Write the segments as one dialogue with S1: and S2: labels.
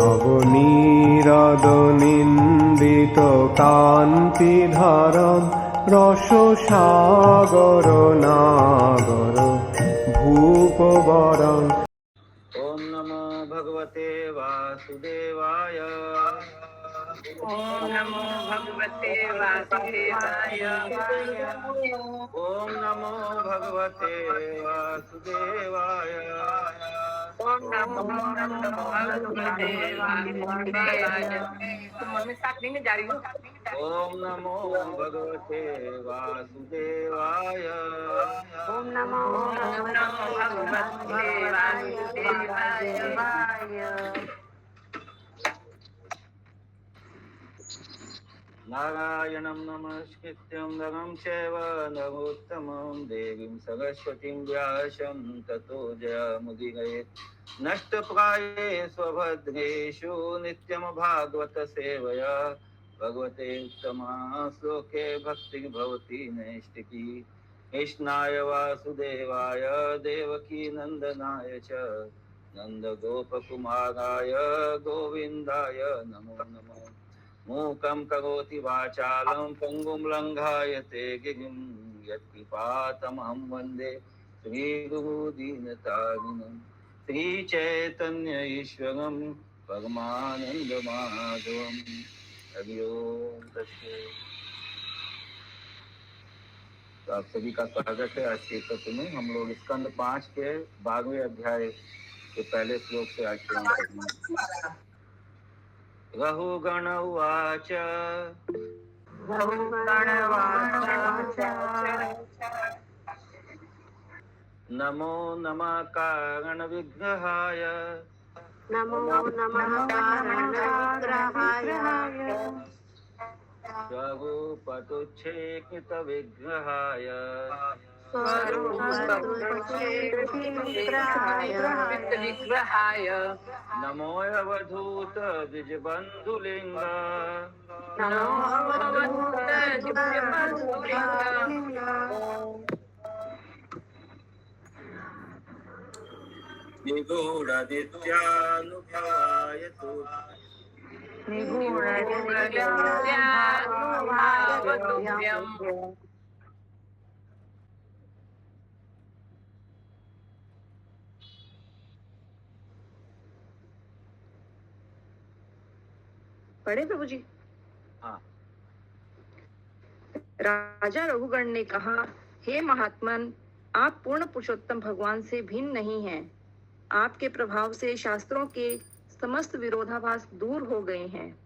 S1: নবনীরদনিন্দিত কান্তিধরম রসসাগর নাগর ভূপবরং।
S2: ओम नमो भगवते वासुदेवाय।
S3: ओम नमो भगवते वासुदेवाय।
S2: ओम नमो भगवते वासुदेवाय।
S3: ओम नमो भगवते वासुदेवाय। मम्मी साथ नहीं जा रही हो।
S2: ओम नमो भगवते वासुदेवाय।
S3: ओम नमो भगवते वासुदेवाय।
S2: नारायणं नमस्कृत्यं नरं चैव नरोत्तमं देवीं सरस्वतीं व्यासं ततो जयमुदीरयेत्। नष्टप्राये स्वभद्रेषु नित्यं भागवत सेवया भगवते उत्तमा श्लोके भक्तिर्भवति नैष्टिकी। कृष्णाय वासुदेवाय देवकी नन्दनाय च नन्दगोपकुमाराय गोविन्दाय नमो नमः। मूकं करोति वाचालं पङ्गुं लङ्घायते गिरिं यत्कृपातमहं वन्दे श्रीगुरुदीनतारिणं। श्रीचैतन्य ईश्वरं परमानन्दमाधवं। हरि ओम तत्सत्। तो आप सभी का स्वागत है आज के सत्र में। हम लोग स्कंद 5 के 12वें अध्याय के पहले श्लोक से आज श्रवण करेंगे। रहुगण उवाच नमो नमः कारण विग्रहाय।
S3: नमो नमः कारणविग्रहाय।
S2: स्वरूपतुच्छेकित विग्रहाय।
S3: विग्रहाय।
S2: नमो अवधूत द्विजबन्धुलिंग। निगूढादित्यानुभवाय तु।
S4: पढ़े प्रभु जी।
S2: हाँ।
S4: राजा रघुगण ने कहा, हे महात्मन, आप पूर्ण पुरुषोत्तम भगवान से भिन्न नहीं हैं। आपके प्रभाव से शास्त्रों के समस्त विरोधाभास दूर हो गए हैं।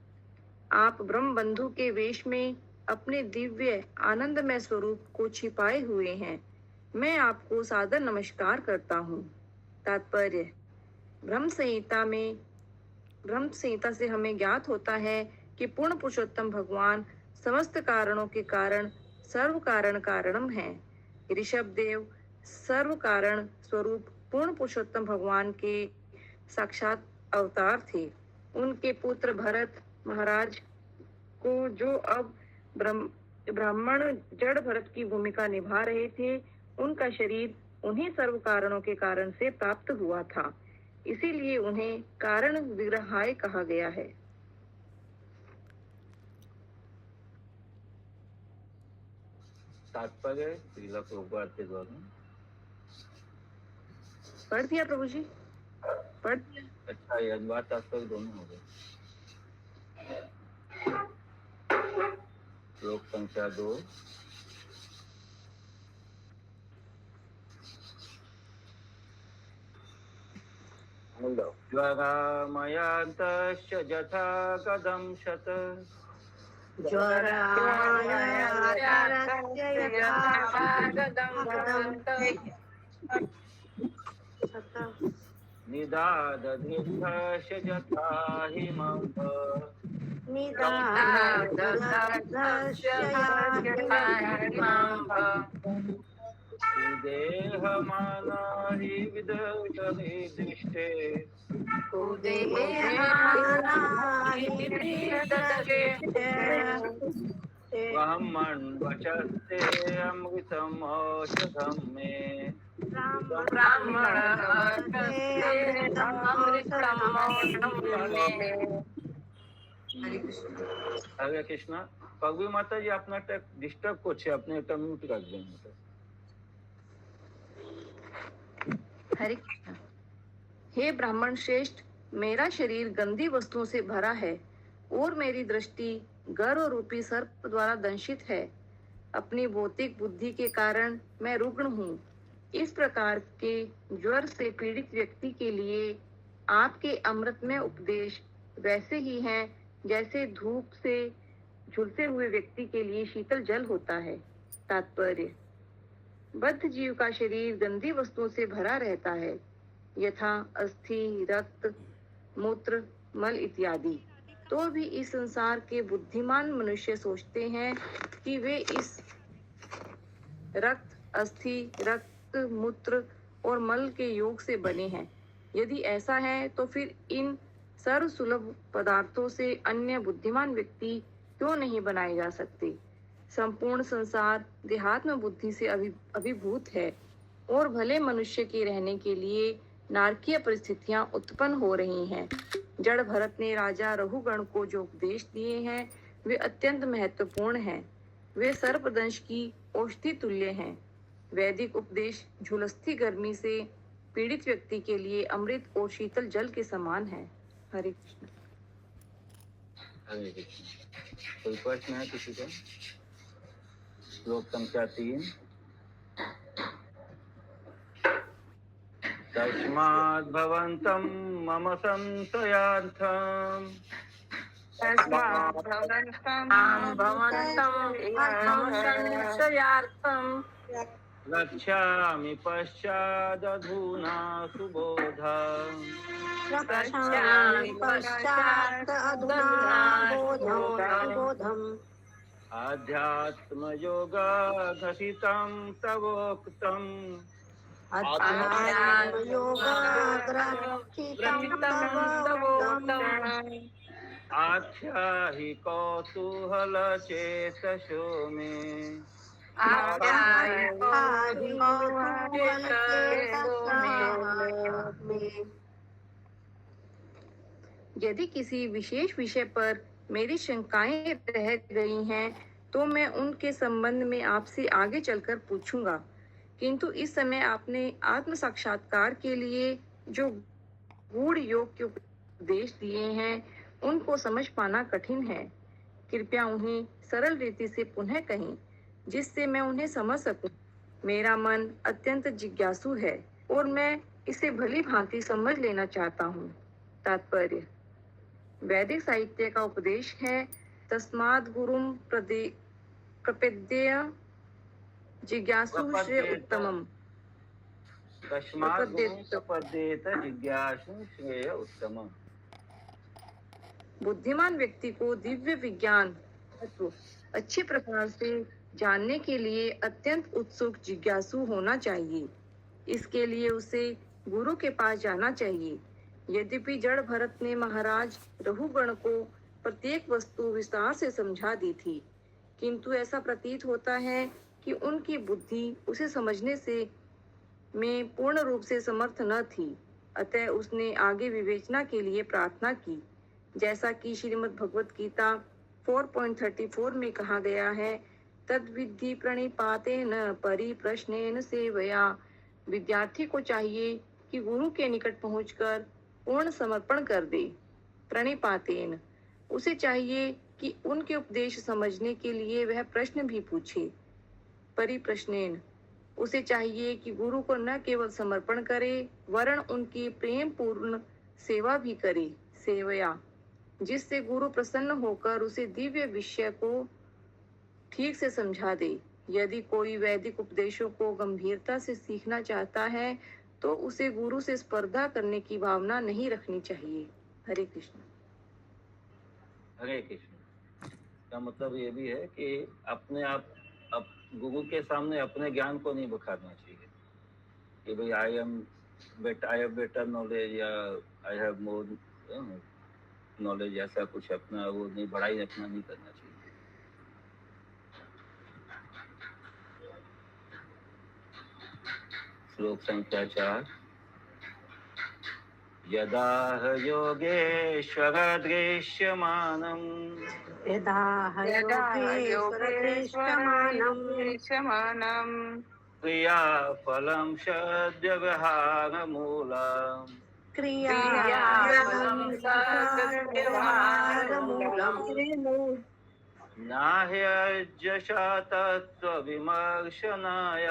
S4: आप ब्रह्म बंधु के वेश में अपने दिव्य आनंदमय स्वरूप को छिपाए हुए हैं। मैं आपको सादर नमस्कार करता हूँ। तात्पर्य, ब्रह्म संहिता से हमें ज्ञात होता है कि पूर्ण पुरुषोत्तम भगवान समस्त कारणों के कारण सर्व कारण कारणम है। ऋषभ देव सर्व कारण स्वरूप पूर्ण पुरुषोत्तम भगवान के साक्षात अवतार थे। उनके पुत्र भरत महाराज को, जो अब ब्राह्मण जड़ भरत की भूमिका निभा रहे थे, उनका शरीर उन्हीं सर्व कारणों के कारण से प्राप्त हुआ था। इसीलिए उन्हें कारण विग्रहाय कहा गया है।
S2: तात्पर्य श्रील प्रभुपाद के द्वारा।
S4: पढ़ दिया प्रभु जी, पढ़ दिया।
S2: अच्छा, ये अनुवाद तात्पर्य दोनों हो गए। श्लोक संख्या 2। ज्वरामयान्तश्च यथा कदं शत। निदादधिष्ठस्य यथा हिमः। देहमाना हि विदर्शने दृष्टे। ब्रह्मन् वचस्ते अमृतम् औषधं मे।
S3: ब्राह्मणः कस्येदमृतं मौढ्यम्।
S4: हरे कृष्ण।
S2: हरे कृष्णा। पगवी माता जी আপনারটা ডিস্টার্ব করছে, আপনি এটা মিউট রাখবেন।
S4: हरे कृष्ण। हे ब्राह्मण श्रेष्ठ, मेरा शरीर गंदी वस्तुओं से भरा है और मेरी दृष्टि गर्व रूपी सर्प द्वारा दंशित है। अपनी भौतिक बुद्धि के कारण मैं रुग्ण हूँ। इस प्रकार के ज्वर से पीड़ित व्यक्ति के लिए आपके अमृतमय उपदेश वैसे ही हैं जैसे धूप से झुलसे हुए व्यक्ति के लिए शीतल जल होता है। तात्पर्य: बद्ध जीव का शरीर गंदी वस्तुओं से भरा रहता है, यथा अस्थि, रक्त, मूत्र, मल इत्यादि। तो भी इस संसार के बुद्धिमान मनुष्य सोचते हैं कि वे इस रक्त, अस्थि, रक्त, मूत्र और मल के योग से बने हैं। यदि ऐसा है तो फिर इन सर्वसुलभ पदार्थों से अन्य बुद्धिमान व्यक्ति क्यों नहीं बनाए जा सकते? संपूर्ण संसार देहात्म बुद्धि से अभिभूत है और भले मनुष्य के रहने के लिए नारकीय परिस्थितियां उत्पन्न हो रही हैं। जड़ भरत ने राजा रघुगण को जो उपदेश दिए हैं वे अत्यंत महत्वपूर्ण हैं। वे सर्पदंश की औषधि तुल्य हैं। वैदिक उपदेश झुलसती गर्मी से पीड़ित व्यक्ति के लिए अमृत और शीतल जल के समान है। हरे कृष्ण।
S2: हरे कृष्ण। कोई प्रश्न है किसी का? श्लोक संख्या 3। तस्माद् भवन्तं मम संशयार्थम्
S3: संशयार्थम्
S2: रक्षामि पश्चादधुना सुबोधा।
S3: रक्षामि पश्चात् अधुना बोधम्।
S2: आध्यात्मयोगाघटितं तवोक्तम् आख्याहि कौतूहलचेतसो मे।
S4: यदि किसी विशेष विषय पर मेरी शंकाएं रह गई हैं तो मैं उनके संबंध में आपसे आगे चलकर पूछूंगा, किंतु इस समय आपने आत्म साक्षात्कार के लिए जो गूढ़ योग के उपदेश दिए हैं उनको समझ पाना कठिन है। कृपया उन्हें सरल रीति से पुनः कहें जिससे मैं उन्हें समझ सकूं। मेरा मन अत्यंत जिज्ञासु है और मैं इसे भली भांति समझ लेना चाहता हूँ। तात्पर्य: वैदिक साहित्य का उपदेश है तस्माद् गुरुं प्रपद्य जिज्ञासु श्रेय उत्तमम्।
S2: तस्माद् गुरुं प्रपद्येत जिज्ञासु श्रेय उत्तमम्।
S4: बुद्धिमान व्यक्ति को दिव्य विज्ञान तत्व अच्छी प्रकार से जानने के लिए अत्यंत उत्सुक जिज्ञासु होना चाहिए। इसके लिए उसे गुरु के पास जाना चाहिए। यद्यपि जड़ भरत ने महाराज रघुगण को प्रत्येक वस्तु विस्तार से समझा दी थी, किंतु ऐसा प्रतीत होता है कि उनकी बुद्धि उसे समझने से में पूर्ण रूप से समर्थ न थी। अतः उसने आगे विवेचना के लिए प्रार्थना की। जैसा कि श्रीमद् भगवत गीता 4.34 में कहा गया है, तद्विद्धि प्रणिपातेन परिप्रश्नेन सेवया। विद्यार्थी को चाहिए कि गुरु के निकट पहुंचकर पूर्ण समर्पण कर दे। प्रणिपातेन, उसे चाहिए कि उनके उपदेश समझने के लिए वह प्रश्न भी पूछे। परिप्रश्नेन, उसे चाहिए कि गुरु को न केवल समर्पण करे वरन उनकी प्रेम पूर्ण सेवा भी करे। सेवया, जिससे गुरु प्रसन्न होकर उसे दिव्य विषय को ठीक से समझा दे। यदि कोई वैदिक उपदेशों को गंभीरता से सीखना चाहता है तो उसे गुरु से स्पर्धा करने की भावना नहीं रखनी चाहिए। हरे कृष्ण।
S2: हरे कृष्ण का मतलब ये भी है कि अपने आप गुरु के सामने अपने ज्ञान को नहीं बखारना चाहिए कि भाई आई हैव बेटर नॉलेज या आई हैव मोर नॉलेज, ऐसा कुछ अपना वो नहीं, बड़ाई अपना नहीं करना चाहिए। श्लोक संख्या 4। यदा योगेश्वर दृश्यमानम्
S3: यदा योगेश्वरदृश्यमानम्
S2: क्रियाफलं सद्व्यवहारमूलम्
S3: क्रियाफलं सद्व्यवहारमूलम्
S2: नाह्यजश तत्त्वविमर्शनाय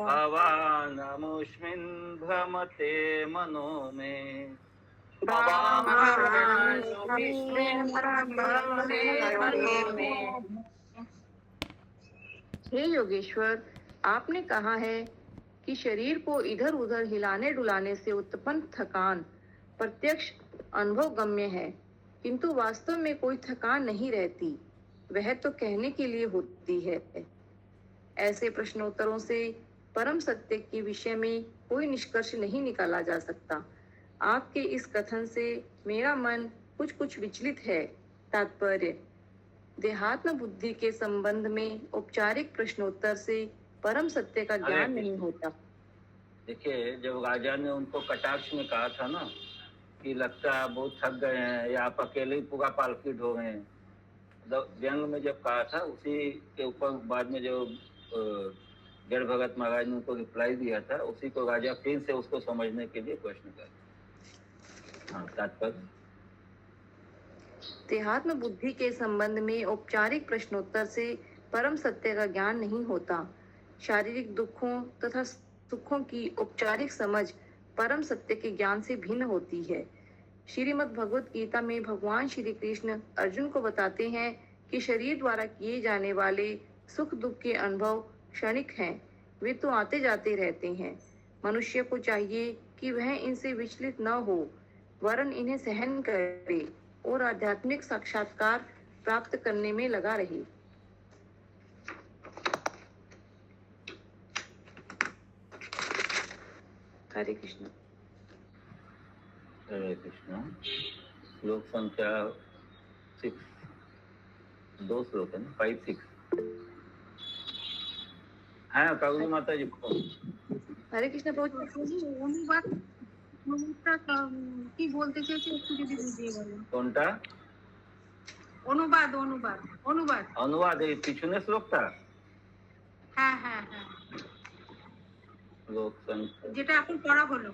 S2: भवानमुष्मिन् भ्रमते मनो मे।
S4: हे योगेश्वर, आपने कहा है कि शरीर को इधर उधर हिलाने डुलाने से उत्पन्न थकान प्रत्यक्ष अनुभव गम्य है, किंतु वास्तव में कोई थकान नहीं रहती, वह तो कहने के लिए होती है। ऐसे प्रश्नोत्तरों से परम सत्य के विषय में कोई निष्कर्ष नहीं निकाला जा सकता। आपके इस कथन से मेरा मन कुछ कुछ विचलित है। तात्पर्य, देहात्म बुद्धि के संबंध में औपचारिक प्रश्नोत्तर से परम सत्य का ज्ञान नहीं होता।
S2: देखिए, जब राजा ने उनको कटाक्ष में कहा था ना कि लगता है आप बहुत थक गए हैं या आप अकेले ही पूरा पालकी ढो रहे हैं, व्यंग में जब कहा था, उसी के ऊपर बाद में जो जड़ भगत महाराज ने उनको रिप्लाई दिया था, उसी को राजा फिर से उसको समझने के लिए प्रश्न कर। हाँ, तात्पर्य,
S4: देहात्म बुद्धि के संबंध में औपचारिक प्रश्नोत्तर से परम सत्य का ज्ञान नहीं होता। शारीरिक दुखों तथा सुखों की औपचारिक समझ परम सत्य के ज्ञान से भिन्न होती है। श्रीमद् भगवत गीता में भगवान श्री कृष्ण अर्जुन को बताते हैं कि शरीर द्वारा किए जाने वाले सुख दुख के अनुभव क्षणिक हैं, वे तो आते जाते रहते हैं। मनुष्य को चाहिए कि वह इनसे विचलित न हो, वरन इन्हें सहन करे और आध्यात्मिक साक्षात्कार प्राप्त करने में लगा रहे। हरे कृष्ण।
S2: हरे कृष्ण। श्लोक संख्या 6, 2 श्लोक है ना, 5, 6। हाँ, कागुली माता जी।
S4: हरे कृष्ण प्रभु।
S5: কি বলতে চেয়েছে একটু যদি বুঝিয়ে বলেন।
S2: কোনটা?
S5: অনুবাদ।
S2: অনুবাদ এই পিছনের শ্লোকটা?
S5: হ্যাঁ হ্যাঁ হ্যাঁ,
S2: শ্লোক সংখ্যা,
S5: যেটা এখন পড়া হলো।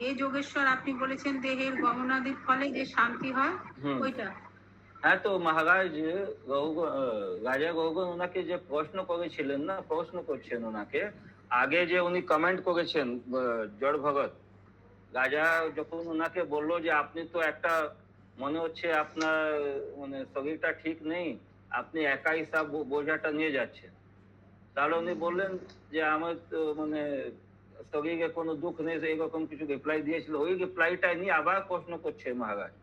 S5: এই যোগেশ্বর আপনি বলেছেন দেহের গমনাদির ফলে যে শান্তি হয়, ওইটা।
S2: হ্যাঁ, তো মহারাজ রাজা গৌগন ওনাকে যে প্রশ্ন করেছিলেন না, প্রশ্ন করছেন ওনাকে, আগে যে উনি কমেন্ট করেছেন জড় ভগত রাজা যখন ওনাকে বললো যে আপনি তো একটা মনে হচ্ছে আপনার মানে শরীরটা ঠিক নেই, আপনি একাই সব বোঝাটা নিয়ে যাচ্ছেন, তাহলে উনি বললেন যে আমার তো মানে শরীরে কোনো দুঃখ নেই, এইরকম কিছু রিপ্লাই দিয়েছিল। ওই রিপ্লাইটা নিয়ে আবার প্রশ্ন করছে মহারাজ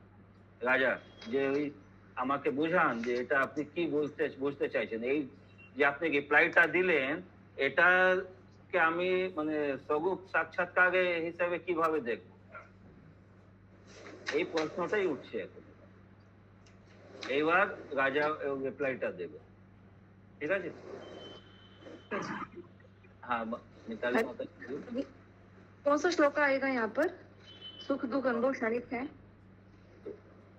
S2: রাজা, যে ওই আমাকে বুঝান যে এটা আপনি কি বুঝতে চাইছেন, এই যে আপনি রিপ্লাইটা দিলেন এটাকে আমি মানে স্বরূপ সাক্ষাৎকারে হিসাবে কিভাবে দেখব, এই প্রশ্নটাই উঠছে এখন। এইবার রাজা রিপ্লাইটা দেবে, ঠিক আছে? हाँ, मिताली माता जी।
S4: कौन सा श्लोक आएगा यहाँ पर? सुख दुख अनुभव क्षणिक है।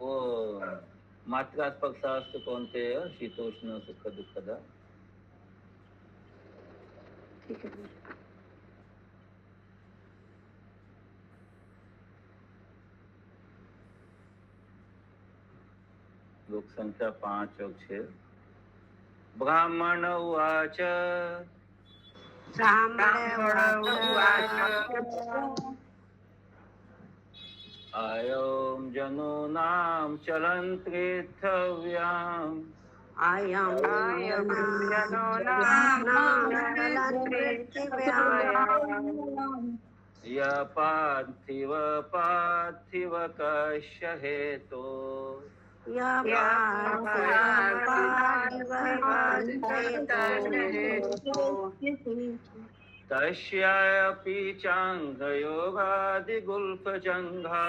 S2: वो मात्रा स्पर्शास्तु कौन्तेय शीतोष्ण सुख दुःखदा।
S4: ठीक है।
S2: श्लोक संख्या 5 और 6। ब्राह्मण उवाच अयं जनूनां चलन्त्रिथव्याम् य पार्थिव कस्य हेतो तस्यापि चाङ्गयोगादिगुल्फजङ्घा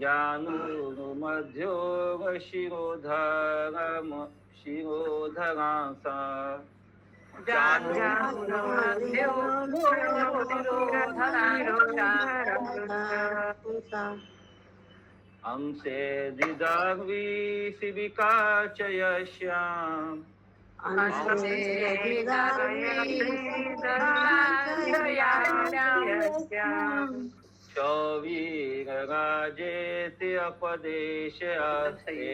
S2: जानुर्मध्यो शिरोधरांसा अंसे दिदाग्वी शिविका च यस्याम् शौवीरराजेति अपदेशयास्ते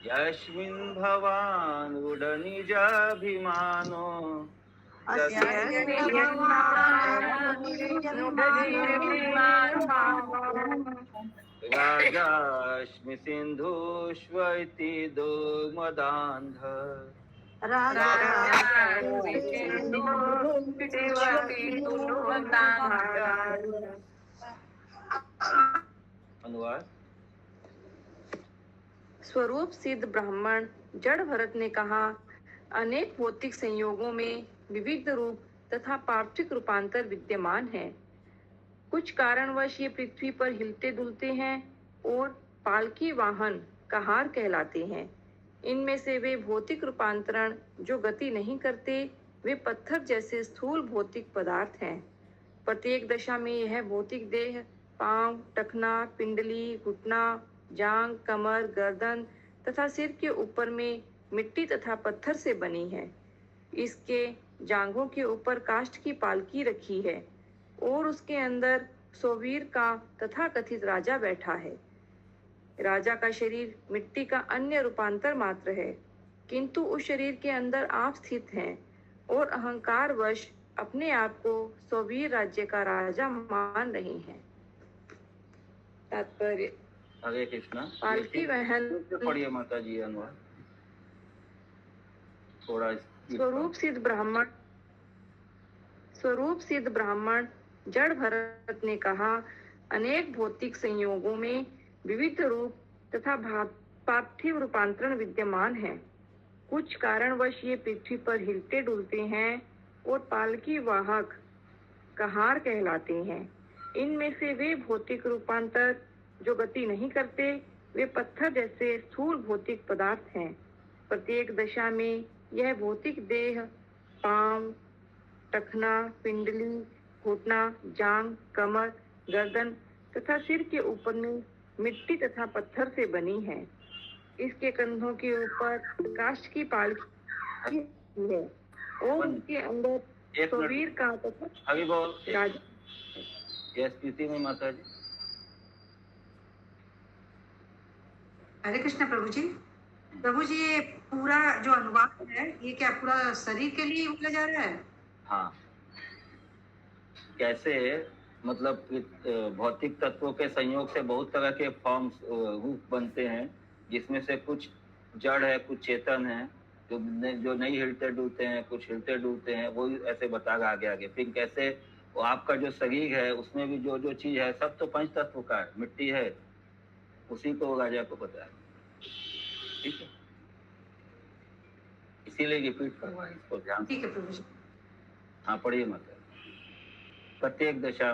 S2: यस्मिन् भवान् उडनिजाभिमानो राजास्मि सिन्धुष्व इति दुर्मदान्ध अनुवाद।
S4: स्वरूप सिद्ध ब्राह्मण जड़ भरत ने कहा, अनेक भौतिक संयोगों में विविध रूप तथा पार्थिव रूपांतर विद्यमान है। कुछ कारणवश ये पृथ्वी पर हिलते डुलते हैं और पालकी वाहन कहार कहलाते हैं। इनमें से वे भौतिक रूपांतरण जो गति नहीं करते, वे पत्थर जैसे स्थूल भौतिक पदार्थ हैं। प्रत्येक दशा में यह भौतिक देह पांव, टखना, पिंडली, घुटना, जांग, कमर, गर्दन तथा सिर के ऊपर में मिट्टी तथा पत्थर से बनी है। इसके जांघों के ऊपर काष्ठ की पालकी रखी है और उसके अंदर सोवीर का तथा कथित राजा बैठा है। राजा का शरीर मिट्टी का अन्य रूपांतर मात्र है, किंतु उस शरीर के अंदर आप स्थित हैं और अहंकार वश अपने आप को सोवीर राज्य का राजा मान रहे हैं। तात्पर्य।
S2: हरे कृष्णा।
S4: पालकी वहन
S2: पढ़िए माता जी अनुवाद थोड़ा।
S4: स्वरूप सिद्ध ब्राह्मण जड़ भरत ने कहा, अनेक भौतिक संयोगों में विविध रूप तथा पार्थिव रूपांतरण विद्यमान है। कुछ कारणवश ये पृथ्वी पर हिलते डुलते हैं और पालकी वाहक कहार कहलाते हैं। इनमें से वे भौतिक रूपांतर जो गति नहीं करते, वे पत्थर जैसे स्थूल भौतिक पदार्थ हैं। प्रत्येक दशा में यह भौतिक देह पांव, टखना, पिंडली, घुटना, जांग, कमर, गर्दन तथा सिर के ऊपर में मिट्टी तथा पत्थर से बनी है। इसके कंधों के ऊपर काष्ठ की पालकी है और उसके अंदर सोवीर का तथा राजा।
S2: यह स्थिति में माता जी।
S5: हरे कृष्ण प्रभु जी। प्रभु जी, ये पूरा जो अनुवाद है, ये क्या पूरा शरीर के लिए बोला जा रहा है?
S2: हाँ, कैसे मतलब भौतिक तत्वों के संयोग से बहुत तरह के फॉर्म्स रूप बनते हैं, जिसमें से कुछ जड़ है, कुछ चेतन है, जो नहीं हिलते डुलते हैं, कुछ हिलते डुलते हैं। वो ऐसे बता रहा आगे। फिर कैसे वो आपका जो शरीर है, उसमें भी जो जो चीज है, सब तो पंच तत्व का है, मिट्टी है, उसी को राजा को पता है। ठीक है, इसीलिए रिपीट करवाएं इसको ध्यान।
S5: ठीक है प्रभु जी।
S2: हाँ पढ़िए मतलब। प्रत्येक दशा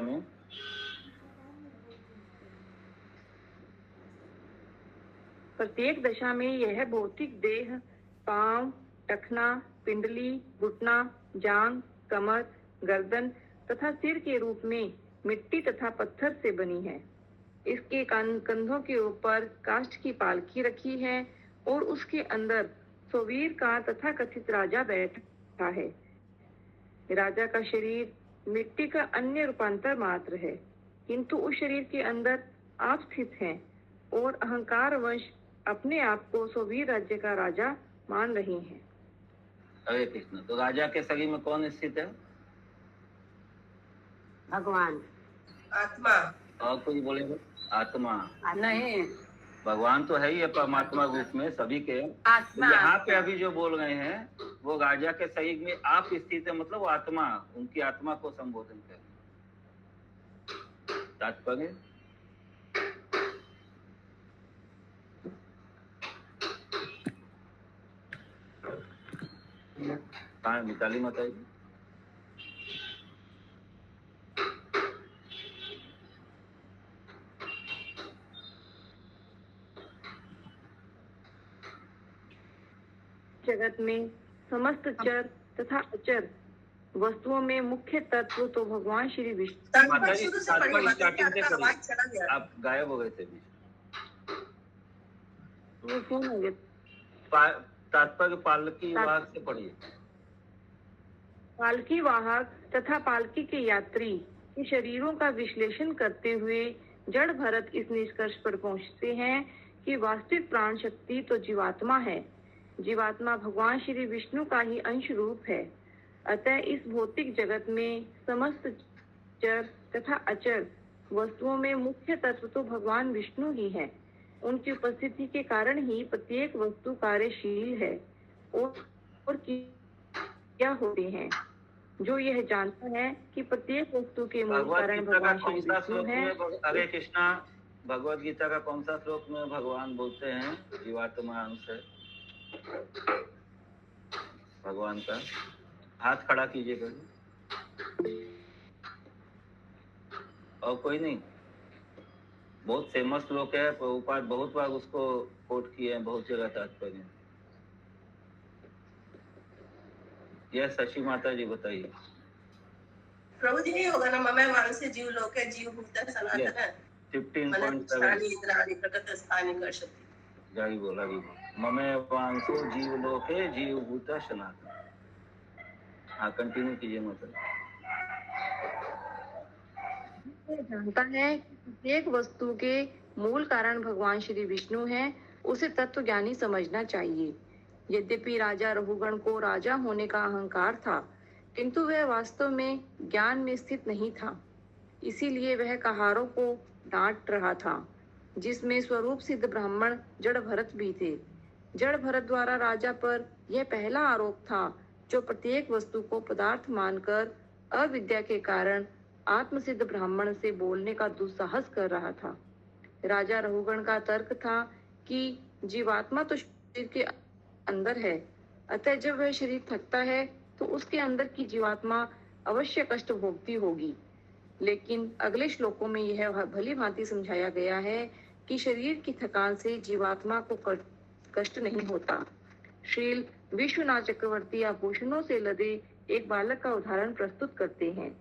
S2: में
S4: यह भौतिक देह पांव, टखना, पिंडली, घुटना, जांग, कमर, गर्दन तथा सिर के रूप में मिट्टी तथा पत्थर से बनी है। इसके कंधों के ऊपर काष्ठ की पालकी रखी है और उसके अंदर सोवीर का तथा कथित राजा बैठा है। राजा का शरीर मिट्टी का अन्य रूपांतर मात्र है, किंतु उस शरीर के अंदर आप स्थित हैं और अहंकार वश अपने आप को सोवीर राज्य का राजा मान रही हैं।
S2: हरे कृष्ण। तो राजा के शरीर में कौन स्थित है?
S3: भगवान,
S5: आत्मा।
S2: और कोई बोलेगा? आत्मा
S3: नहीं,
S2: भगवान तो है ही है परमात्मा रूप में सभी के।
S3: आत्मा।
S2: तो यहाँ पे अभी जो बोल रहे हैं, वो राजा के शरीर में आप स्थित है, मतलब वो आत्मा, उनकी आत्मा को संबोधन कर। तात्पर्य कहाँ है मिताली माता जी?
S4: जगत में समस्त चर तथा अचर वस्तुओं में मुख्य तत्व तो भगवान श्री विष्णु।
S2: माता जी तात्पर्य स्टार्टिंग से करिए, आप गायब हो गए थे बीच
S4: वो फोन हो गया।
S2: तात्पर्य पालकी वाहक से पढ़िए।
S4: पालकी वाहक तथा पालकी के यात्री के शरीरों का विश्लेषण करते हुए जड़ भरत इस निष्कर्ष पर पहुंचते हैं कि वास्तविक प्राण शक्ति तो जीवात्मा है। जीवात्मा भगवान श्री विष्णु का ही अंश रूप है। अतः इस भौतिक जगत में समस्त चर तथा अचर वस्तुओं में मुख्य तत्व तो भगवान विष्णु ही है। उनकी उपस्थिति के कारण ही प्रत्येक वस्तु कार्यशील है और क्या होते हैं। जो यह जानता है कि प्रत्येक वस्तु के मूल कारण भगवान श्री विष्णु है।
S2: हरे कृष्णा, भगवत गीता का कौन सा श्लोक में भगवान बोलते हैं जीवात्मा अंश है? भगवान का हाथ खड़ा कीजिएगा। और कोई नहीं, बहुत फेमस श्लोक है, प्रभुपाद बहुत बार उसको कोट किए हैं, बहुत जगह तात्पर्य। यह शशि माता जी बताइए।
S6: प्रभु जी नहीं होगा ना, ममे वांस जीव लोके जीव भूत सनातन
S2: 15.7
S6: प्रकट स्थानी कर्षति।
S2: जारी बोला जी, ममे वांसो जीव लोके जीव भूत सनातन। हाँ कंटिन्यू कीजिए माता।
S4: जानता है कि प्रत्येक वस्तु के मूल कारण भगवान श्री विष्णु हैं, उसे तत्व ज्ञानी समझना चाहिए। यद्यपि राजा रघुगण को राजा होने का अहंकार था, किंतु वह वास्तव में ज्ञान में स्थित नहीं था। इसीलिए वह कहारों को डांट रहा था, जिसमें स्वरूप सिद्ध ब्राह्मण जड़ भरत भी थे। जड़ भरत द्वारा राजा पर यह पहला आरोप था, जो प्रत्येक वस्तु को पदार्थ मानकर अविद्या के कारण आत्मसिद्ध ब्राह्मण से बोलने का दुस्साहस कर रहा था। राजा रघुगण का तर्क था कि जीवात्मा तो शरीर के अंदर है, अतः जब वह शरीर थकता है तो उसके अंदर की जीवात्मा अवश्य कष्ट भोगती होगी। लेकिन अगले श्लोकों में यह भली भांति समझाया गया है कि शरीर की थकान से जीवात्मा को कष्ट नहीं होता। श्रील विश्वनाथ चक्रवर्ती आभूषणों से लदे एक बालक का उदाहरण प्रस्तुत करते हैं।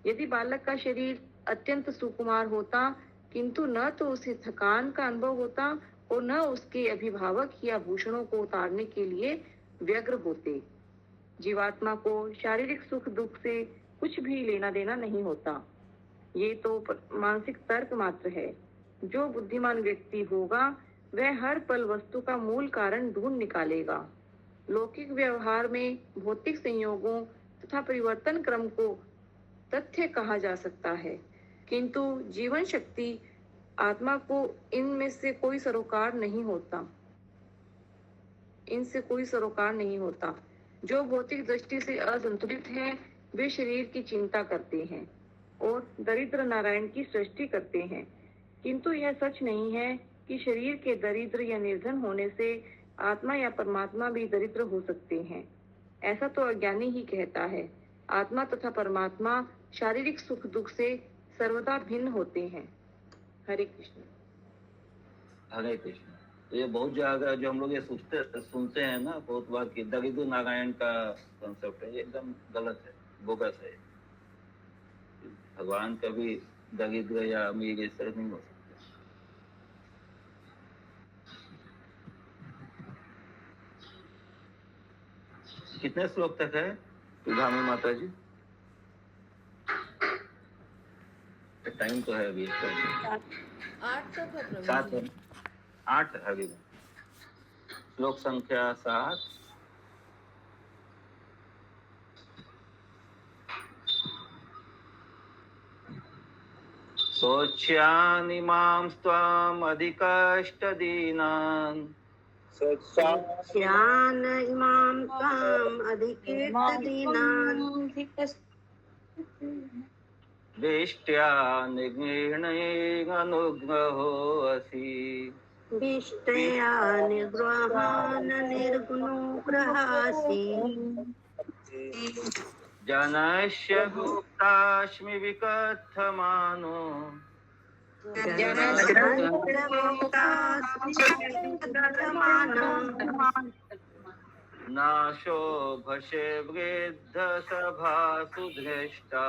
S4: यदि बालक का शरीर अत्यंत सुकुमार होता, किंतु न तो उसे थकान का अनुभव होता और न उसके अभिभावक ही आभूषणों को उतारने के लिए व्यग्र होते। जीवात्मा को शारीरिक सुख दुख से कुछ भी लेना देना नहीं होता। ये तो मानसिक तर्क मात्र है। जो बुद्धिमान व्यक्ति होगा वह हर पल वस्तु का मूल कारण ढूंढ निकालेगा। लौकिक व्यवहार में भौतिक संयोगों तथा परिवर्तन क्रम को तथ्य कहा जा सकता है, किंतु जीवन शक्ति आत्मा को इनमें से कोई सरोकार नहीं होता। इनसे कोई सरोकार नहीं होता। जो भौतिक दृष्टि से असंतुलित हैं, वे शरीर की चिंता करते हैं और दरिद्र नारायण की सृष्टि करते हैं, किंतु यह सच नहीं है कि शरीर के दरिद्र या निर्धन होने से आत्मा या परमात्मा भी दरिद्र हो सकते हैं। ऐसा तो अज्ञानी ही कहता है। आत्मा तथा परमात्मा शारीरिक सुख दुख से सर्वदा भिन्न होते हैं। हरे कृष्ण।
S2: हरे कृष्ण। तो ये बहुत जगह जो हम लोग ये सुनते हैं ना बहुत बार कि दरिद्र नारायण का कंसेप्ट है, ये एकदम गलत है, बोगस है। भगवान कभी दरिद्र या अमीर ऐसा नहीं हो सकता। कितने श्लोक तक है सुधामी माता जी? टाइम तो है अभी
S7: 8 तक है प्रभु
S2: 7
S7: जी।
S2: है 8 है अभी। श्लोक संख्या 7। सोच्यानि मां त्वाम् अधिकष्टदीनान्
S3: ज्ञान इमाम ताम अधिकृत दीनान
S2: दृष्ट्या निगृह्णैरनुग्रहोऽसि
S3: विष्टया निग्रहान निर्गुणो ग्रहासि
S2: जनस्य भोक्तास्मि विकथमानो नाशो भषे वृद्ध सभासु दृष्टा।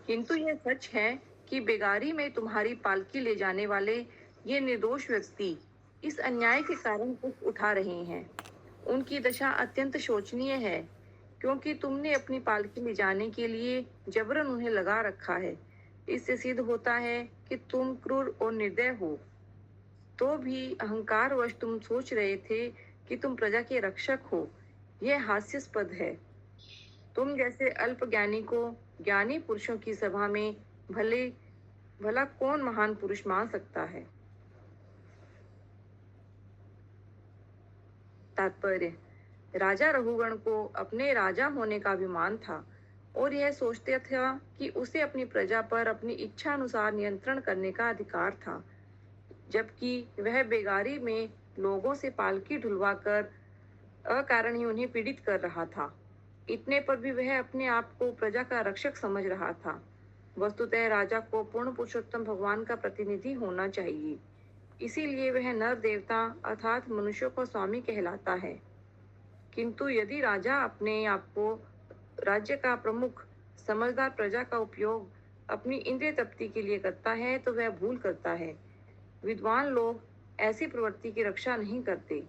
S4: किंतु यह सच है कि बेगारी में तुम्हारी पालकी ले जाने वाले ये निर्दोष व्यक्ति इस अन्याय के कारण दुख उठा रहे हैं। उनकी दशा अत्यंत शोचनीय है, क्योंकि तुमने अपनी पालकी ले जाने के लिए जबरन उन्हें लगा रखा है। इससे सिद्ध होता है कि तुम क्रूर और निर्दय हो। तो भी अहंकारवश तुम सोच रहे थे कि तुम प्रजा के रक्षक हो। यह हास्यास्पद है। तुम जैसे अल्प ज्ञानी को ज्ञानी पुरुषों की सभा में भला कौन महान पुरुष मान सकता है। तात्पर्य: राजा रघुगण को अपने राजा होने का अभिमान था और यह सोचते था कि उसे अपनी प्रजा पर अपनी इच्छा अनुसार नियंत्रण करने का अधिकार था, जबकि वह बेगारी में लोगों से पालकी ढुलवाकर अकारण ही उन्हें पीड़ित कर रहा था। इतने पर भी वह अपने आप को प्रजा का रक्षक समझ रहा था। वस्तुतः राजा को पूर्ण पुरुषोत्तम भगवान का प्रतिनिधि होना चाहिए, इसीलिए वह नर देवता अर्थात मनुष्यों का स्वामी कहलाता है। किंतु यदि राजा अपने आप को राज्य का प्रमुख समझदार प्रजा का उपयोग अपनी इंद्रिय तृप्ति के लिए करता है तो वह भूल करता है। विद्वान लोग ऐसी प्रवृत्ति की रक्षा नहीं करते।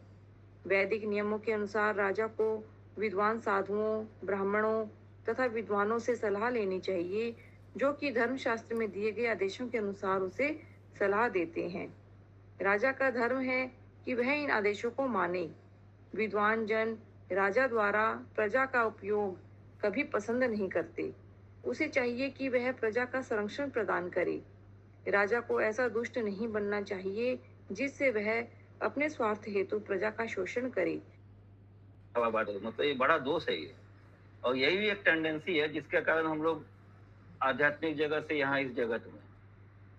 S4: वैदिक नियमों के अनुसार राजा को विद्वान साधुओं, ब्राह्मणों तथा विद्वानों से सलाह लेनी चाहिए, जो कि धर्मशास्त्र में दिए गए आदेशों के अनुसार उसे सलाह देते हैं। राजा का धर्म है कि वह इन आदेशों को माने। विद्वान जन राजा द्वारा प्रजा का उपयोग कभी पसंद नहीं करते। उसे चाहिए कि वह प्रजा का संरक्षण प्रदान करे। राजा को ऐसा दुष्ट नहीं बनना चाहिए जिससे वह अपने स्वार्थ हेतु प्रजा का शोषण करे।
S2: मतलब ये बड़ा दोष है ये, और यही भी एक टेंडेंसी है जिसके कारण हम लोग आध्यात्मिक जगत से यहाँ इस जगत में,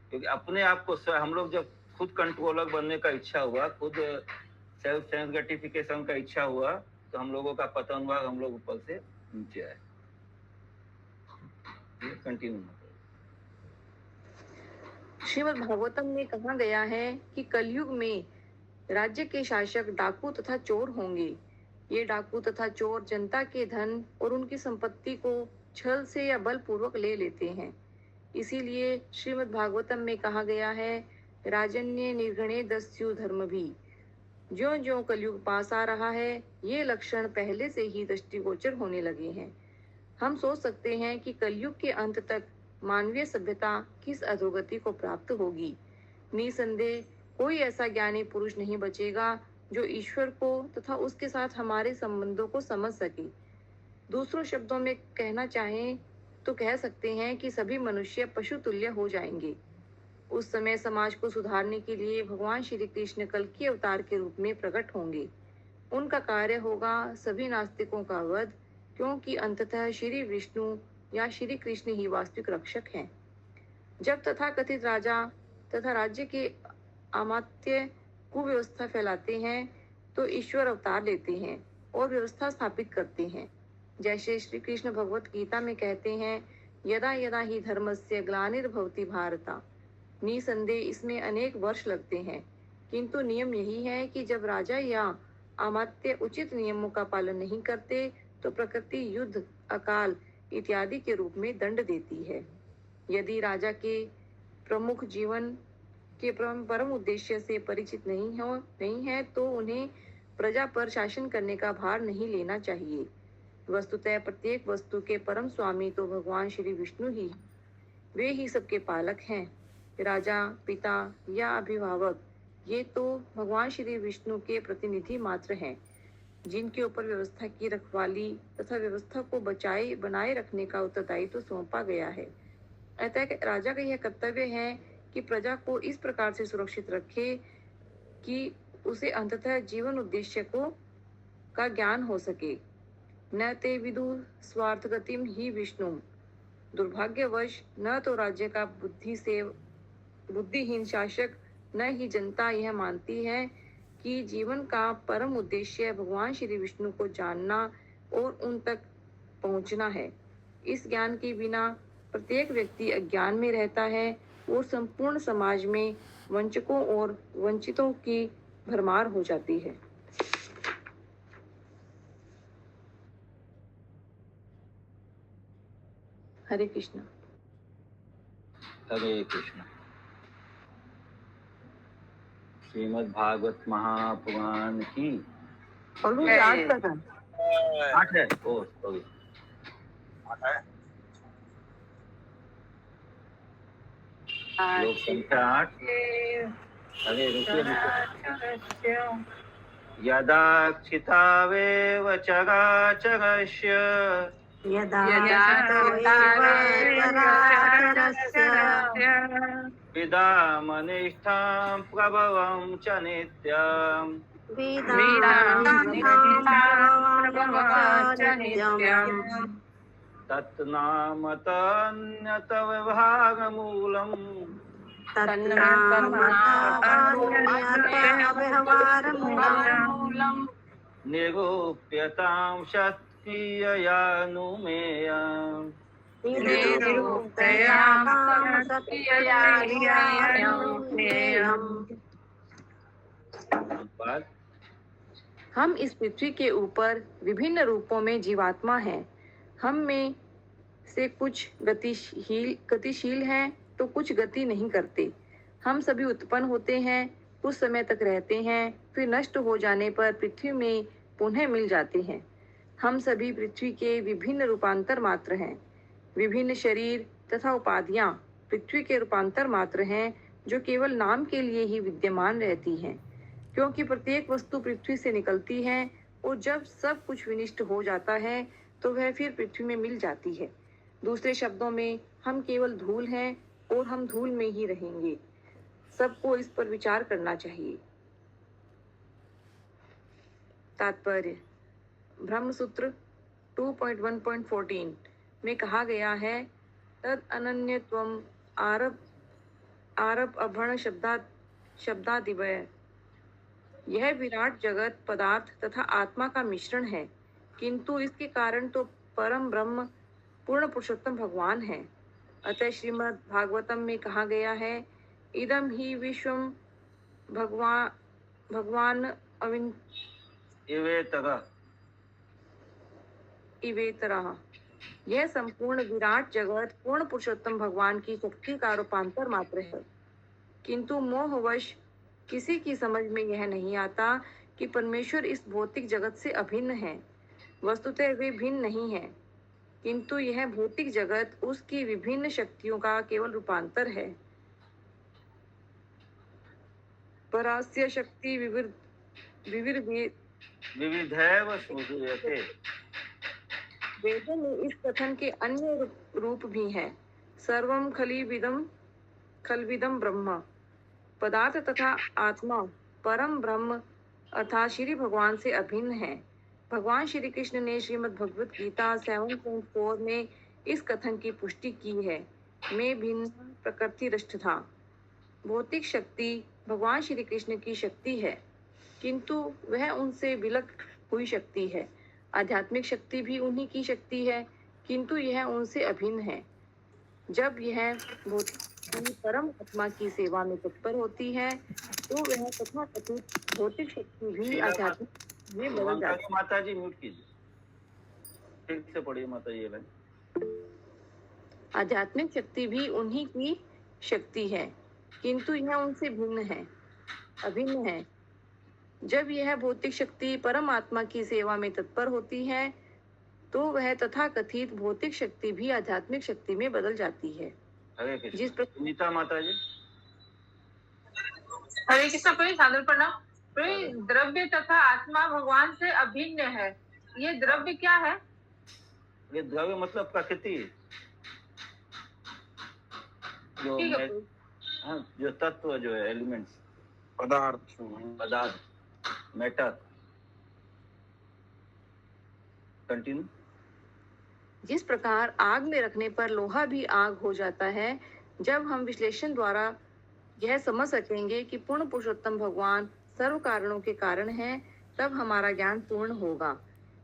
S2: क्योंकि अपने आप को हम लोग जब खुद कंट्रोलर बनने का इच्छा हुआ, खुद सेल्फ सेंस ग्रेटिफिकेशन का इच्छा हुआ, तो हम लोगों का पतन हुआ, हम लोग ऊपर से नीचे आए। कंटिन्यू।
S4: श्रीमद् भागवतम में कहा गया है कि कलयुग में राज्य के शासक डाकू तथा चोर होंगे। ये डाकू तथा चोर जनता के धन और उनकी संपत्ति को छल से या बलपूर्वक ले लेते हैं। इसीलिए श्रीमद् भागवतम में कहा गया है, राजन्य निर्गणे दस्यु धर्म भी। ज्यों ज्यों कलयुग पास आ रहा है, ये लक्षण पहले से ही दृष्टिगोचर होने लगे हैं। हम सोच सकते हैं कि कलयुग के अंत तक मानवीय सभ्यता किस अधोगति को प्राप्त होगी। निसंदेह कोई ऐसा ज्ञानी पुरुष नहीं बचेगा जो ईश्वर को तथा उसके साथ हमारे संबंधों को समझ सके। दूसरों शब्दों में कहना चाहें तो कह सकते हैं कि सभी मनुष्य पशु तुल्य हो जाएंगे। उस समय समाज को सुधारने के लिए भगवान श्री कृष्ण कल के अवतार के रूप में प्रकट होंगे। उनका कार्य होगा सभी नास्तिकों का वध, क्योंकि अंततः श्री विष्णु या श्री कृष्ण ही वास्तविक रक्षक हैं। जब तथाकथित राजा तथा राज्य के अमात्य कुव्यवस्था फैलाते हैं तो ईश्वर अवतार लेते हैं और व्यवस्था स्थापित करते हैं। जैसे श्री कृष्ण भगवत गीता में कहते हैं, यदा यदा ही धर्मस्य ग्लानिर्भवति भारता। निसंदेह इसमें अनेक वर्ष लगते हैं, किंतु नियम यही है कि जब राजा या अमात्य उचित नियमों का पालन नहीं करते तो प्रकृति युद्ध, अकाल इत्यादि के रूप में दंड देती है। यदि राजा के प्रमुख जीवन के परम उद्देश्य से परिचित नहीं है तो उन्हें प्रजा पर शासन करने का भार नहीं लेना चाहिए। वस्तुतः प्रत्येक वस्तु के परम स्वामी तो भगवान श्री विष्णु ही, वे ही सबके पालक हैं। राजा, पिता या अभिभावक ये तो भगवान श्री विष्णु के प्रतिनिधि मात्र हैं, जिनके ऊपर व्यवस्था की रखवाली तथा व्यवस्था को बनाए रखने का उत्तरदायित्व सौंपा गया है। अतः राजा का यह कर्तव्य है कि प्रजा को इस प्रकार से सुरक्षित रखे कि उसे अंततः जीवन उद्देश्य का ज्ञान हो सके। न ते विदु स्वार्थ गतिम ही विष्णु दुर्भाग्यवश न तो राज्य का बुद्धिहीन शासक न ही जनता यह मानती है कि जीवन का परम उद्देश्य भगवान श्री विष्णु को जानना और उन तक पहुंचना है। इस ज्ञान के बिना प्रत्येक व्यक्ति अज्ञान में रहता है और संपूर्ण समाज में वंचकों और वंचितों की भरमार हो जाती है। हरे कृष्ण।
S2: हरे कृष्ण। श्रीमद् भागवत महापुराण की
S3: प्रभु याद कर
S2: 8 है। ओ सॉरी, 8 है। श्लोक संख्या 8। अरे रुकिए। यदाक्षितावेव चराचरस्य
S3: यदा चराचरस्य
S2: विदामनिष्ठां प्रभवं च नित्यम् तन्नामतन्यत व्यवहारमूलम् निरूप्यतां शक्तिययानुमेयम्।
S4: हम इस पृथ्वी के ऊपर विभिन्न रूपों में जीवात्मा हैं। हम में से कुछ गतिशील हैं तो कुछ गति नहीं करते। हम सभी उत्पन्न होते हैं, कुछ समय तक रहते हैं, फिर नष्ट हो जाने पर पृथ्वी में पुनः मिल जाते हैं। हम सभी पृथ्वी के विभिन्न रूपांतर मात्र हैं। विभिन्न शरीर तथा उपाधियां पृथ्वी के रूपांतर मात्र हैं जो केवल नाम के लिए ही विद्यमान रहती हैं, क्योंकि प्रत्येक वस्तु पृथ्वी से निकलती है और जब सब कुछ विनष्ट हो जाता है तो वह फिर पृथ्वी में मिल जाती है। दूसरे शब्दों में हम केवल धूल हैं और हम धूल में ही रहेंगे। सबको इस पर विचार करना चाहिए। तात्पर्य। ब्रह्मसूत्र 2.1.14 में कहा गया है, तद अनन्यत्वम आरभ अभर्ण शब्दादिवय। यह विराट जगत पदार्थ तथा आत्मा का मिश्रण है, किंतु इसके कारण तो परम ब्रह्म पूर्ण पुरुषोत्तम भगवान है। अतः श्रीमद् भागवतम में कहा गया है, इदम ही विश्वम भगवान इवेतरः। यह संपूर्ण विराट जगत पूर्ण पुरुषोत्तम भगवान की शक्ति का रूपांतर मात्र है, किंतु मोहवश किसी की समझ में यह नहीं आता कि परमेश्वर इस भौतिक जगत से अभिन्न है। वस्तुतः वे भिन्न नहीं है, किंतु यह भौतिक जगत उसकी विभिन्न शक्तियों का केवल रूपांतर है। परास्य शक्ति
S2: विविधैव सूयते।
S4: वेदों में इस कथन के अन्य रूप भी हैं। सर्वम खलविदम ब्रह्म। पदार्थ तथा आत्मा परम ब्रह्म अर्थात श्री भगवान से अभिन्न है। भगवान श्री कृष्ण ने श्रीमद् भगवत गीता 7.4 में इस कथन की पुष्टि की है। मैं भिन्न प्रकृति रष्ट था। भौतिक शक्ति भगवान श्री कृष्ण की शक्ति है, किंतु वह उनसे विलग हुई शक्ति है। आध्यात्मिक शक्ति भी उन्हीं की शक्ति है, किंतु यह उनसे अभिन्न है। जब यह भौतिक परम आत्मा की सेवा में तत्पर होती है तो वह तथाकथित भौतिक शक्ति भी आध्यात्मिक में बदल जाती है।
S2: माता जी म्यूट कीजिए, ठीक से पढ़िए माता ये लाइन।
S4: आध्यात्मिक शक्ति भी उन्हीं की शक्ति है, किंतु यह उनसे भिन्न है, अभिन्न है। जब यह भौतिक शक्ति परमात्मा की सेवा में तत्पर होती है तो वह तथाकथित भौतिक शक्ति भी आध्यात्मिक शक्ति में बदल जाती है। जिस
S2: सुनीता माता जी।
S8: हरे कृष्ण। प्रभु सादर प्रणाम। प्रभु द्रव्य तथा आत्मा भगवान से अभिन्न है, ये द्रव्य क्या है?
S2: ये द्रव्य मतलब प्रकृति, जो तत्व जो है, एलिमेंट्स, पदार्थ, मैटर। कंटिन्यू।
S4: जिस प्रकार आग में रखने पर लोहा भी आग हो जाता है, जब हम विश्लेषण द्वारा यह समझ सकेंगे कि पूर्ण पुरुषोत्तम भगवान सर्व कारणों के कारण हैं, तब हमारा ज्ञान पूर्ण होगा।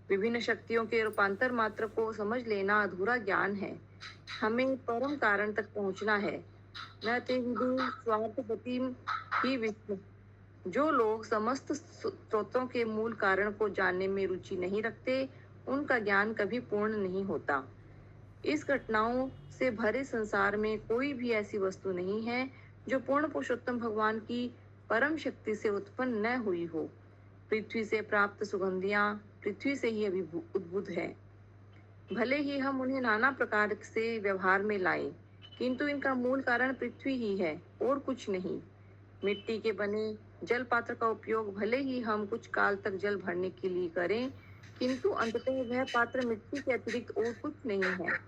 S4: विभिन्न शक्तियों के रूपांतर मात्र को समझ लेना अधूरा ज्ञान है। हमें परम कारण तक पहुंचना है। न ते विदु स्वार्थपतिम ही विष्णु। जो लोग समस्त स्रोतों के मूल कारण को जानने में रुचि नहीं रखते, उनका ज्ञान कभी पूर्ण नहीं होता। इस घटनाओं से भरे संसार में कोई भी ऐसी वस्तु नहीं है जो पूर्ण पुरुषोत्तम भगवान की परम शक्ति से उत्पन्न न हुई हो। पृथ्वी से प्राप्त सुगंधियां पृथ्वी से ही उद्भूत है। भले ही हम उन्हें नाना प्रकार से व्यवहार में लाएं, किंतु इनका मूल कारण पृथ्वी ही है और कुछ नहीं। मिट्टी के बने जल पात्र का उपयोग भले ही हम कुछ काल तक जल भरने के लिए करें, किंतु अंततः वह पात्र मिट्टी के अतिरिक्त और कुछ नहीं है।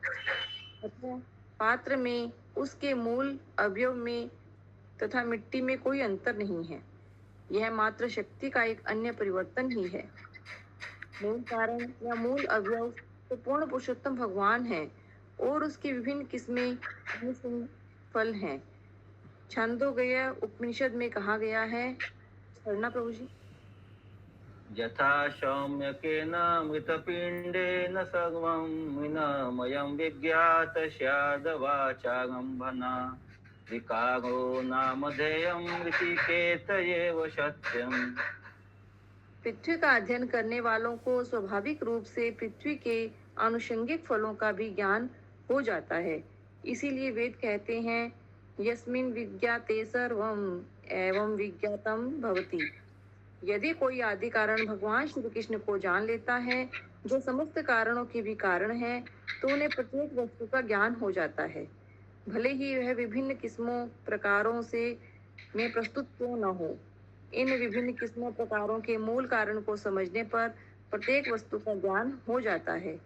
S4: अतः पात्र में, उसके मूल अवयव में तथा मिट्टी में कोई अंतर नहीं है। यह मात्र शक्ति का एक अन्य परिवर्तन ही है। मूल कारण या मूल अवयव तो पूर्ण पुरुषोत्तम भगवान है और उसकी विभिन्न किस्में फल हैं। छांदोग्य उपनिषद में कहा गया है, पढ़ना प्रभु जी।
S2: यथा सौम्यकेन मृतपिण्डेन सर्वं विनमयं विज्ञात स्यादवाचारम्भना विकारो नामधेयं ऋषिकेत एव सत्यम्।
S4: पृथ्वी का अध्ययन करने वालों को स्वाभाविक रूप से पृथ्वी के आनुषंगिक फलों का भी ज्ञान हो जाता है। इसीलिए वेद कहते हैं, यस्मिन् विज्ञाते सर्वम् एवं विज्ञातम् भवति। यदि कोई आदि कारण भगवान श्री कृष्ण को जान लेता है, जो समस्त कारणों के भी कारण है, तो उन्हें प्रत्येक वस्तु का ज्ञान हो जाता है। भले ही वह विभिन्न किस्मों प्रकारों से में प्रस्तुत क्यों न हो। इन विभिन्न किस्मों प्रकारों के मूल कारण को समझने पर प्रत्येक वस्तु का ज्ञान हो जाता है।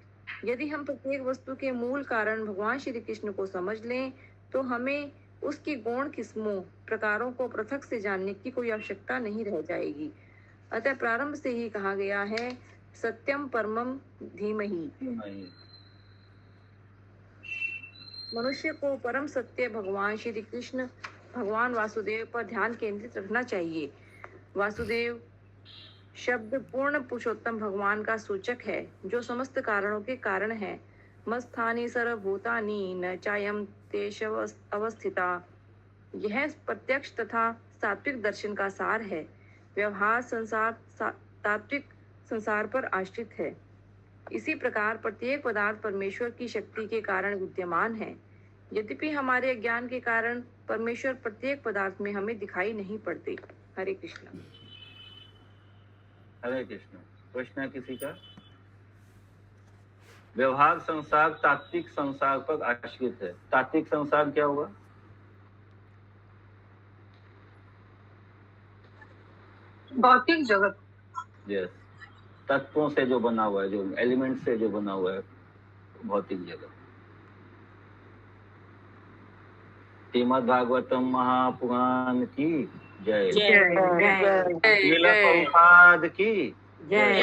S4: यदि हम प्रत्येक वस्तु के मूल कारण भगवान श्री कृष्ण को समझ लें, तो हमें उसकी गौण किस्मों प्रकारों को पृथक से जानने की कोई आवश्यकता नहीं रह जाएगी। अतः प्रारंभ से ही कहा गया है, सत्यम परमम धीमहि। मनुष्य को परम सत्य भगवान श्री कृष्ण भगवान वासुदेव पर ध्यान केंद्रित रखना चाहिए। वासुदेव शब्द पूर्ण पुरुषोत्तम भगवान का सूचक है, जो समस्त कारणों के कारण है। मत्स्थानि सर्वभूतानि न चायं तेषु अवस्थिता। यह प्रत्यक्ष तथा सात्विक दर्शन का सार है। व्यवहार संसार तात्विक संसार पर आश्रित है। इसी प्रकार प्रत्येक पदार्थ परमेश्वर की शक्ति के कारण विद्यमान है। यद्यपि हमारे ज्ञान के कारण परमेश्वर प्रत्येक पदार्थ में हमें दिखाई नहीं पड़ते। हरे कृष्ण।
S2: हरे कृष्ण। प्रश्न है किसी का? व्यवहार संसार तात्विक संसार पर आश्रित है। तात्विक संसार क्या हुआ?
S8: भौतिक जगत।
S2: यस, तत्वों से जो बना हुआ है, जो एलिमेंट से जो बना हुआ है, भौतिक जगत। श्रीमद् भागवतम महापुराण की जय।
S3: जय जय
S2: श्रील प्रभुपाद की
S3: जय।